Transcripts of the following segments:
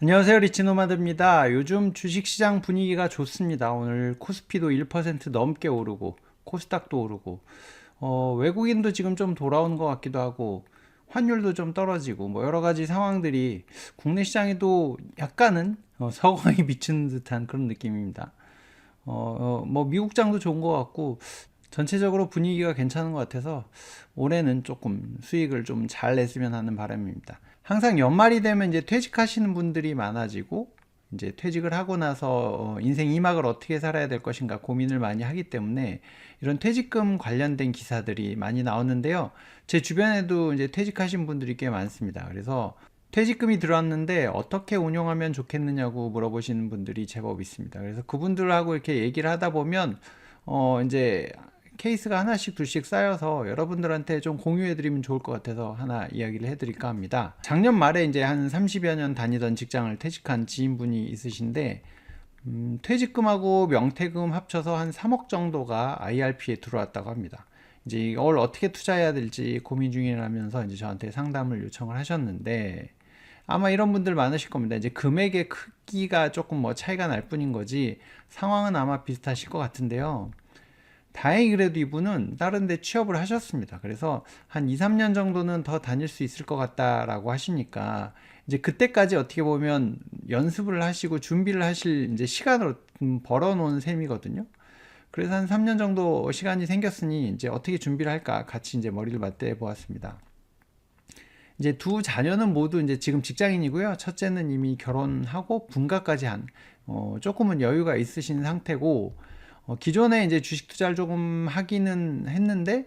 안녕하세요, 리치노마드입니다. 요즘 주식시장 분위기가 좋습니다. 오늘 코스피도 1% 넘게 오르고 코스닥도 오르고 외국인도 지금 좀 돌아오는 것 같기도 하고 환율도 좀 떨어지고 뭐 여러 가지 상황들이 국내 시장에도 약간은 서광이 비치는 듯한 그런 느낌입니다. 뭐 미국장도 좋은 것 같고 전체적으로 분위기가 괜찮은 것 같아서 올해는 조금 수익을 좀 잘 냈으면 하는 바람입니다. 항상 연말이 되면 이제 퇴직하시는 분들이 많아지고 이제 퇴직을 하고 나서 인생 2막을 어떻게 살아야 될 것인가 고민을 많이 하기 때문에 이런 퇴직금 관련된 기사들이 많이 나오는데요. 제 주변에도 이제 퇴직하신 분들이 꽤 많습니다. 그래서 퇴직금이 들어왔는데 어떻게 운용하면 좋겠느냐고 물어보시는 분들이 제법 있습니다. 그래서 그분들하고 이렇게 얘기를 하다 보면 이제 케이스가 하나씩 둘씩 쌓여서 여러분들한테 좀 공유해드리면 좋을 것 같아서 하나 이야기를 해드릴까 합니다. 작년 말에 이제 한 30여 년 다니던 직장을 퇴직한 지인분이 있으신데 퇴직금하고 명퇴금 합쳐서 한 3억 정도가 IRP에 들어왔다고 합니다. 이제 이걸 어떻게 투자해야 될지 고민 중이라면서 이제 저한테 상담을 요청을 하셨는데 아마 이런 분들 많으실 겁니다. 이제 금액의 크기가 조금 뭐 차이가 날 뿐인 거지 상황은 아마 비슷하실 것 같은데요. 다행히 그래도 이분은 다른 데 취업을 하셨습니다. 그래서 한 2, 3년 정도는 더 다닐 수 있을 것 같다라고 하시니까 이제 그때까지 어떻게 보면 연습을 하시고 준비를 하실 이제 시간을 벌어 놓은 셈이거든요. 그래서 한 3년 정도 시간이 생겼으니 이제 어떻게 준비를 할까 같이 이제 머리를 맞대 보았습니다. 이제 두 자녀는 모두 이제 지금 직장인이고요. 첫째는 이미 결혼하고 분가까지 한 조금은 여유가 있으신 상태고 기존에 이제 주식 투자를 조금 하기는 했는데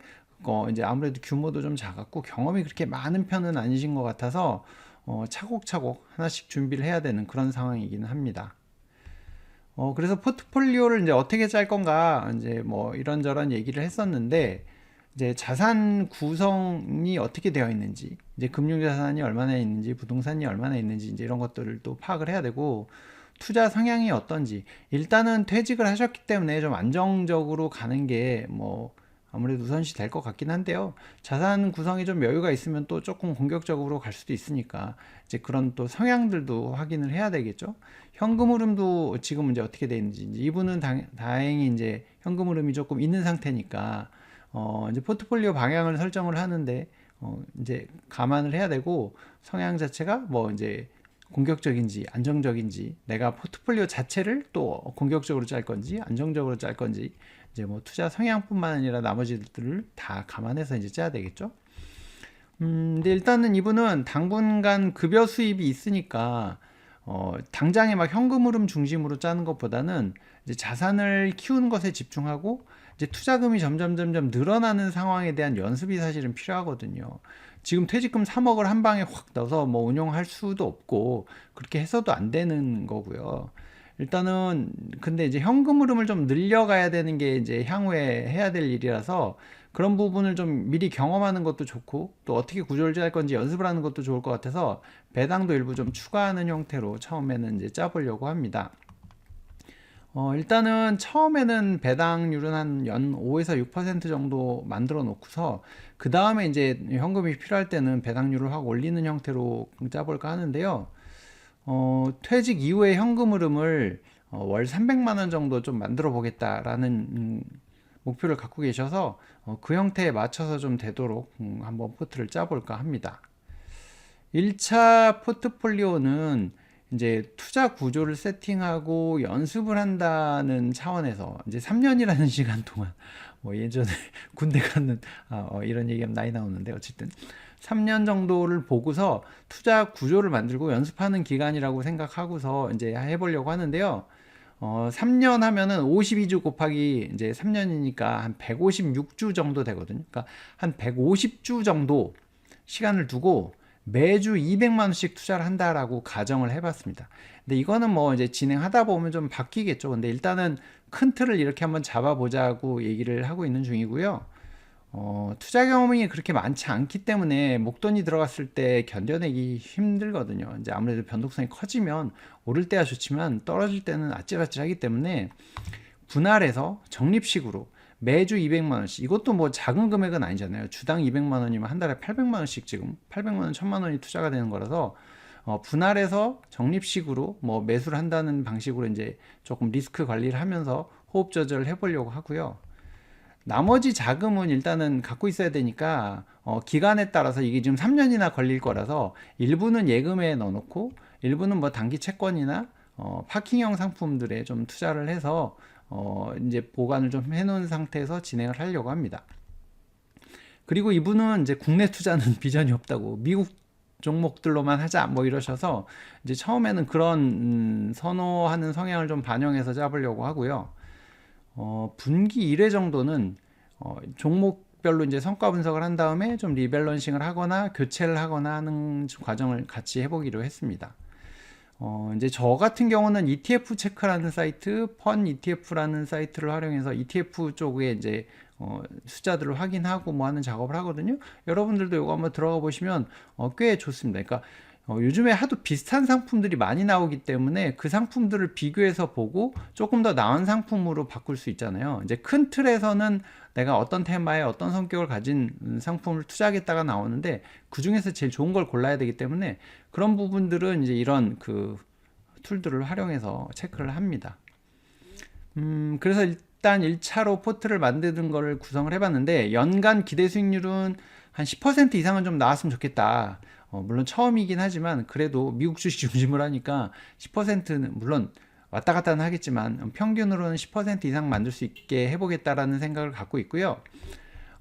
이제 아무래도 규모도 좀 작았고 경험이 그렇게 많은 편은 아니신 것 같아서 차곡차곡 하나씩 준비를 해야 되는 그런 상황이기는 합니다. 그래서 포트폴리오를 이제 어떻게 짤 건가 이제 뭐 이런저런 얘기를 했었는데 이제 자산 구성이 어떻게 되어 있는지, 이제 금융자산이 얼마나 있는지, 부동산이 얼마나 있는지 이제 이런 것들을 또 파악을 해야 되고 투자 성향이 어떤지 일단은 퇴직을 하셨기 때문에 좀 안정적으로 가는 게 뭐 아무래도 우선시 될 것 같긴 한데요. 자산 구성이 좀 여유가 있으면 또 조금 공격적으로 갈 수도 있으니까 이제 그런 또 성향들도 확인을 해야 되겠죠. 현금 흐름도 지금 이제 어떻게 돼 있는지 이분은 다행히 이제 현금 흐름이 조금 있는 상태니까 이제 포트폴리오 방향을 설정을 하는데 이제 감안을 해야 되고 성향 자체가 뭐 이제 공격적인지 안정적인지 내가 포트폴리오 자체를 또 공격적으로 짤 건지 안정적으로 짤 건지 이제 뭐 투자 성향뿐만 아니라 나머지들을 다 감안해서 이제 짜야 되겠죠. 근데 일단은 이분은 당분간 급여 수입이 있으니까 당장에 막 현금 흐름 중심으로 짜는 것보다는 이제 자산을 키우는 것에 집중하고 이제 투자금이 점점 늘어나는 상황에 대한 연습이 사실은 필요하거든요. 지금 퇴직금 3억을 한 방에 확 넣어서 뭐 운용할 수도 없고 그렇게 해서도 안 되는 거고요. 일단은 근데 이제 현금 흐름을 좀 늘려가야 되는 게 이제 향후에 해야 될 일이라서 그런 부분을 좀 미리 경험하는 것도 좋고 또 어떻게 구조를 짤 건지 연습을 하는 것도 좋을 것 같아서 배당도 일부 좀 추가하는 형태로 처음에는 이제 짜보려고 합니다. 일단은 처음에는 배당률은 한 연 5에서 6% 정도 만들어 놓고서 그 다음에 이제 현금이 필요할 때는 배당률을 확 올리는 형태로 짜볼까 하는데요. 퇴직 이후의 현금 흐름을 월 300만 원 정도 좀 만들어 보겠다라는 목표를 갖고 계셔서 그 형태에 맞춰서 좀 되도록 한번 포트를 짜볼까 합니다. 1차 포트폴리오는 이제 투자 구조를 세팅하고 연습을 한다는 차원에서 이제 3년이라는 시간 동안 뭐 예전에 군대 가는 이런 얘기하면 나이 나오는데 어쨌든 3년 정도를 보고서 투자 구조를 만들고 연습하는 기간이라고 생각하고서 이제 해보려고 하는데요. 3년 하면은 52주 곱하기 이제 3년이니까 한 156주 정도 되거든요. 그러니까 한 150주 정도 시간을 두고 매주 200만 원씩 투자를 한다라고 가정을 해봤습니다. 근데 이거는 뭐 이제 진행하다 보면 좀 바뀌겠죠. 근데 일단은 큰 틀을 이렇게 한번 잡아보자고 얘기를 하고 있는 중이고요. 투자 경험이 그렇게 많지 않기 때문에 목돈이 들어갔을 때 견뎌내기 힘들거든요. 이제 아무래도 변동성이 커지면 오를 때야 좋지만 떨어질 때는 아찔아찔하기 때문에 분할해서 적립식으로 매주 200만 원씩 이것도 뭐 작은 금액은 아니잖아요. 주당 200만 원이면 한 달에 800만 원씩 지금 800만 원, 1000만 원이 투자가 되는 거라서 분할해서 적립식으로 뭐 매수를 한다는 방식으로 이제 조금 리스크 관리를 하면서 호흡 조절을 해보려고 하고요. 나머지 자금은 일단은 갖고 있어야 되니까 기간에 따라서 이게 지금 3년이나 걸릴 거라서 일부는 예금에 넣어놓고 일부는 뭐 단기 채권이나 파킹형 상품들에 좀 투자를 해서 이제 보관을 좀 해놓은 상태에서 진행을 하려고 합니다. 그리고 이분은 이제 국내 투자는 비전이 없다고 미국 종목들로만 하자 뭐 이러셔서 이제 처음에는 그런 선호하는 성향을 좀 반영해서 잡으려고 하고요. 분기 1회 정도는 종목별로 이제 성과 분석을 한 다음에 좀 리밸런싱을 하거나 교체를 하거나 하는 과정을 같이 해보기로 했습니다. 이제 저 같은 경우는 ETF 체크라는 사이트, 펀 ETF라는 사이트를 활용해서 ETF 쪽에 이제 숫자들을 확인하고 뭐 하는 작업을 하거든요. 여러분들도 이거 한번 들어가 보시면 꽤 좋습니다. 그러니까 요즘에 하도 비슷한 상품들이 많이 나오기 때문에 그 상품들을 비교해서 보고 조금 더 나은 상품으로 바꿀 수 있잖아요. 이제 큰 틀에서는 내가 어떤 테마에 어떤 성격을 가진 상품을 투자하겠다가 나오는데 그 중에서 제일 좋은 걸 골라야 되기 때문에 그런 부분들은 이제 이런 그 툴들을 활용해서 체크를 합니다. 그래서 일단 1차로 포트를 만드는 거를 구성을 해봤는데 연간 기대 수익률은 한 10% 이상은 좀 나왔으면 좋겠다. 물론 처음이긴 하지만 그래도 미국 주식 중심으로 하니까 10%는 물론 왔다 갔다는 하겠지만 평균으로는 10% 이상 만들 수 있게 해보겠다라는 생각을 갖고 있고요.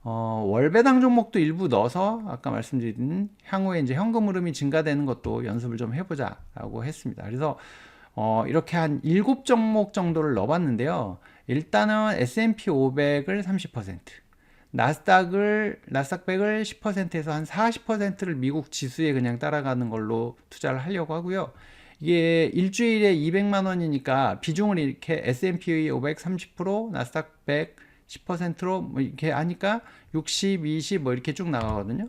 월배당 종목도 일부 넣어서 아까 말씀드린 향후에 이제 현금 흐름이 증가되는 것도 연습을 좀 해보자라고 했습니다. 그래서 이렇게 한 7종목 정도를 넣어봤는데요. 일단은 S&P 500을 30%, 나스닥 100을 10%에서 한 40%를 미국 지수에 그냥 따라가는 걸로 투자를 하려고 하고요. 이게 일주일에 200만 원이니까 비중을 이렇게 S&P 500 30%, 나스닥 100 10%로 뭐 이렇게 하니까 60, 20 뭐 이렇게 쭉 나가거든요.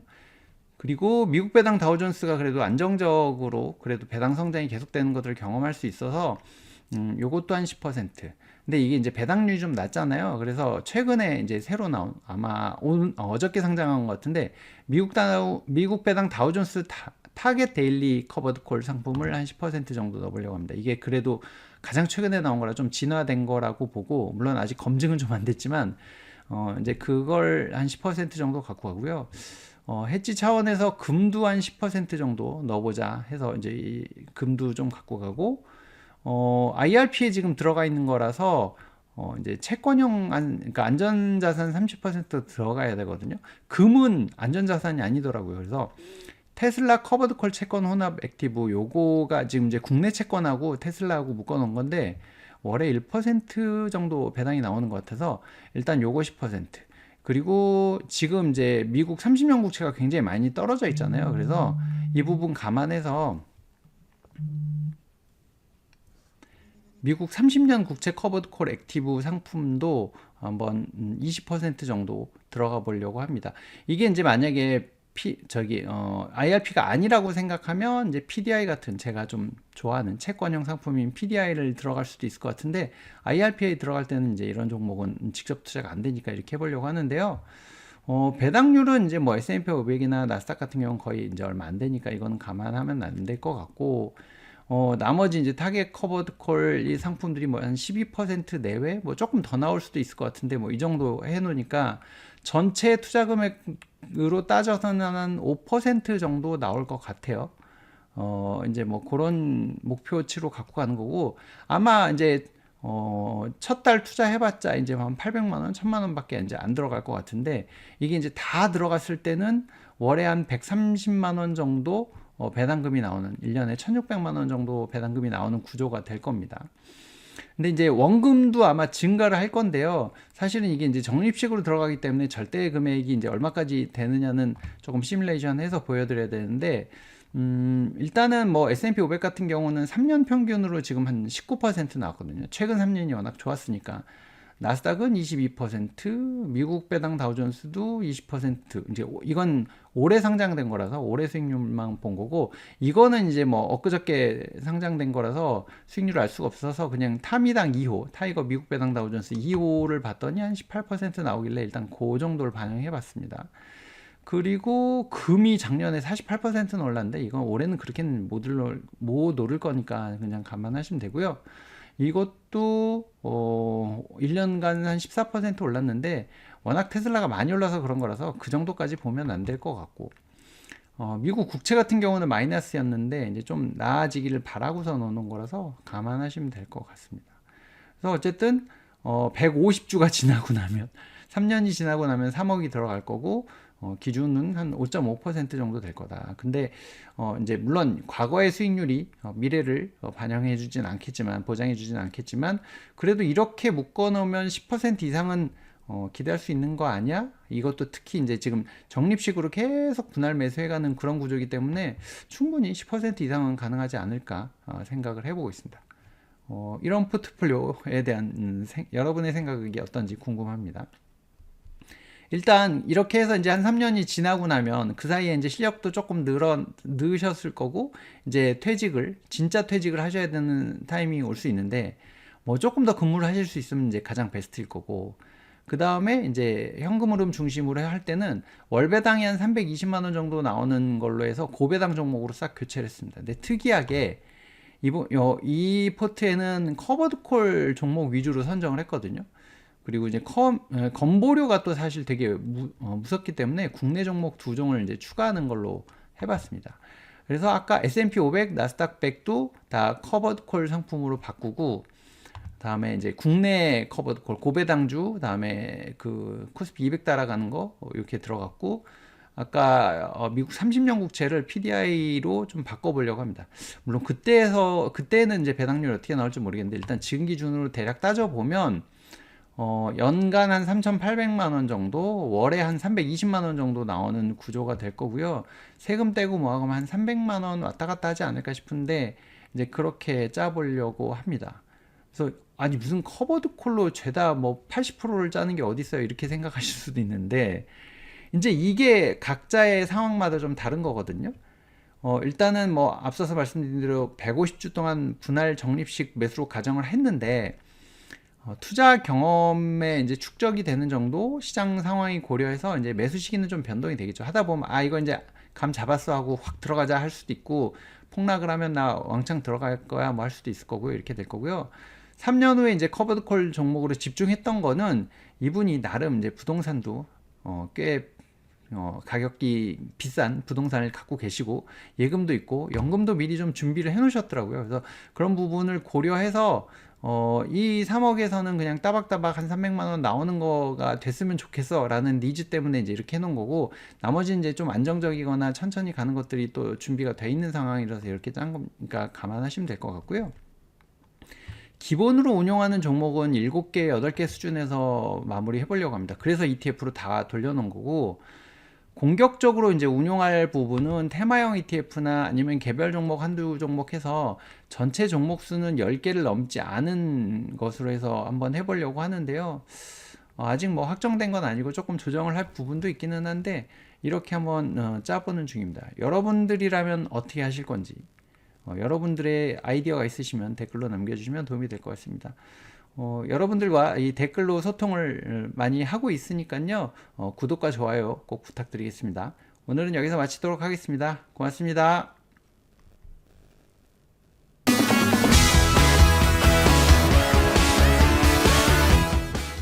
그리고 미국 배당 다우존스가 그래도 안정적으로 그래도 배당 성장이 계속되는 것들을 경험할 수 있어서 요것도 한 10%. 근데 이게 이제 배당률이 좀 낮잖아요. 그래서 최근에 이제 새로 나온 아마 어저께 상장한 것 같은데 미국 배당 다우존스 타겟 데일리 커버드 콜 상품을 한 10% 정도 넣어보려고 합니다. 이게 그래도 가장 최근에 나온 거라 좀 진화된 거라고 보고 물론 아직 검증은 좀 안 됐지만 이제 그걸 한 10% 정도 갖고 가고요. 해지 차원에서 금도 한 10% 정도 넣어보자 해서 이제 이 금도 좀 갖고 가고 IRP에 지금 들어가 있는 거라서 이제 채권형 그러니까 안전자산 30% 들어가야 되거든요. 금은 안전자산이 아니더라고요. 그래서 테슬라 커버드콜 채권 혼합 액티브 요거가 지금 이제 국내 채권하고 테슬라하고 묶어 놓은 건데 월에 1% 정도 배당이 나오는 것 같아서 일단 요거 10%. 그리고 지금 이제 미국 30년 국채가 굉장히 많이 떨어져 있잖아요. 그래서 이 부분 감안해서 미국 30년 국채 커버드 콜 액티브 상품도 한번 20% 정도 들어가 보려고 합니다. 이게 이제 만약에 IRP가 아니라고 생각하면 이제 PDI 같은 제가 좀 좋아하는 채권형 상품인 PDI를 들어갈 수도 있을 것 같은데 IRP에 들어갈 때는 이제 이런 종목은 직접 투자가 안 되니까 이렇게 해보려고 하는데요. 배당률은 이제 뭐 S&P 500이나 나스닥 같은 경우는 거의 이제 얼마 안 되니까 이거는 감안하면 안 될 것 같고 나머지 이제 타겟 커버드 콜 이 상품들이 뭐 한 12% 내외 뭐 조금 더 나올 수도 있을 것 같은데 뭐 이 정도 해 놓으니까 전체 투자 금액으로 따져서는 한 5% 정도 나올 것 같아요. 이제 뭐 그런 목표치로 갖고 가는 거고 아마 이제 첫 달 투자해봤자 이제 한 800만 원, 1000만 원밖에 이제 안 들어갈 것 같은데 이게 이제 다 들어갔을 때는 월에 한 130만 원 정도 배당금이 나오는 1년에 1600만 원 정도 배당금이 나오는 구조가 될 겁니다. 근데 이제 원금도 아마 증가를 할 건데요. 사실은 이게 이제 적립식으로 들어가기 때문에 절대 금액이 이제 얼마까지 되느냐는 조금 시뮬레이션 해서 보여드려야 되는데, 일단은 뭐 S&P 500 같은 경우는 3년 평균으로 지금 한 19% 나왔거든요. 최근 3년이 워낙 좋았으니까. 나스닥은 22%, 미국 배당 다우존스도 20%. 이제 이건 올해 상장된 거라서 올해 수익률만 본 거고, 이거는 이제 뭐 엊그저께 상장된 거라서 수익률을 알 수가 없어서 그냥 타미당 2호, 타이거 미국 배당 다우존스 2호를 봤더니 한 18% 나오길래 일단 그 정도를 반영해 봤습니다. 그리고 금이 작년에 48%는 올랐는데 이건 올해는 그렇게는 못 오를 거니까 그냥 감안하시면 되고요. 이것도 1년간 한 14% 올랐는데 워낙 테슬라가 많이 올라서 그런 거라서 그 정도까지 보면 안 될 것 같고, 미국 국채 같은 경우는 마이너스였는데 이제 좀 나아지기를 바라고서 넣는 거라서 감안하시면 될 것 같습니다. 그래서 어쨌든 150주가 지나고 나면 3년이 지나고 나면 3억이 들어갈 거고, 기준은 한 5.5% 정도 될 거다. 근데 이제 물론 과거의 수익률이 미래를 반영해 주진 않겠지만, 보장해 주진 않겠지만, 그래도 이렇게 묶어 놓으면 10% 이상은 기대할 수 있는 거 아니야? 이것도 특히 이제 지금 적립식으로 계속 분할 매수해가는 그런 구조이기 때문에 충분히 10% 이상은 가능하지 않을까 생각을 해보고 있습니다. 이런 포트폴리오에 대한 여러분의 생각이 어떤지 궁금합니다. 일단 이렇게 해서 이제 한 3년이 지나고 나면 그 사이에 이제 실력도 조금 늘으셨을 거고, 이제 진짜 퇴직을 하셔야 되는 타이밍이 올 수 있는데, 뭐 조금 더 근무를 하실 수 있으면 이제 가장 베스트일 거고, 그 다음에 이제 현금 흐름 중심으로 할 때는 월배당이 한 320만 원 정도 나오는 걸로 해서 고배당 종목으로 싹 교체를 했습니다. 근데 특이하게 이 포트에는 커버드콜 종목 위주로 선정을 했거든요. 그리고 이제 건보료가 또 사실 되게 무섭기 때문에 국내 종목 두 종을 이제 추가하는 걸로 해봤습니다. 그래서 아까 S&P 500, 나스닥 100도 다 커버드콜 상품으로 바꾸고, 다음에 이제 국내 커버드콜 고배당주, 다음에 그 코스피 200 따라가는 거 이렇게 들어갔고, 아까 미국 30년 국채를 PDI로 좀 바꿔보려고 합니다. 물론 그때는 이제 배당률이 어떻게 나올지 모르겠는데, 일단 지금 기준으로 대략 따져보면 연간 한 3,800만 원 정도, 월에 한 320만 원 정도 나오는 구조가 될 거고요. 세금 떼고 뭐하고 한 300만 원 왔다 갔다 하지 않을까 싶은데, 이제 그렇게 짜보려고 합니다. 그래서 아니 무슨 커버드 콜로 죄다 뭐 80%를 짜는 게 어디 있어요, 이렇게 생각하실 수도 있는데, 이제 이게 각자의 상황마다 좀 다른 거거든요. 일단은 뭐 앞서서 말씀드린 대로 150주 동안 분할 적립식 매수로 가정을 했는데, 투자 경험에 이제 축적이 되는 정도 시장 상황이 고려해서 이제 매수 시기는 좀 변동이 되겠죠. 하다 보면 이거 이제 감 잡았어 하고 확 들어가자 할 수도 있고, 폭락을 하면 나 왕창 들어갈 거야 뭐 할 수도 있을 거고요. 이렇게 될 거고요. 3년 후에 이제 커버드콜 종목으로 집중했던 거는 이분이 나름 이제 부동산도 꽤 가격이 비싼 부동산을 갖고 계시고, 예금도 있고 연금도 미리 좀 준비를 해 놓으셨더라고요. 그래서 그런 부분을 고려해서 이 3억에서는 그냥 따박따박 한 300만 원 나오는 거가 됐으면 좋겠어 라는 니즈 때문에 이제 이렇게 해 놓은 거고, 나머지는 이제 좀 안정적이거나 천천히 가는 것들이 또 준비가 돼 있는 상황이라서 이렇게 짠 거니까 감안하시면 될 것 같고요. 기본으로 운용하는 종목은 7개, 8개 수준에서 마무리 해보려고 합니다. 그래서 ETF로 다 돌려놓은 거고, 공격적으로 이제 운용할 부분은 테마형 ETF나 아니면 개별 종목 한두 종목 해서 전체 종목 수는 10개를 넘지 않은 것으로 해서 한번 해보려고 하는데요. 아직 뭐 확정된 건 아니고 조금 조정을 할 부분도 있기는 한데, 이렇게 한번 짜보는 중입니다. 여러분들이라면 어떻게 하실 건지, 여러분들의 아이디어가 있으시면 댓글로 남겨주시면 도움이 될 것 같습니다. 여러분들과 이 댓글로 소통을 많이 하고 있으니까요. 구독과 좋아요 꼭 부탁드리겠습니다. 오늘은 여기서 마치도록 하겠습니다. 고맙습니다.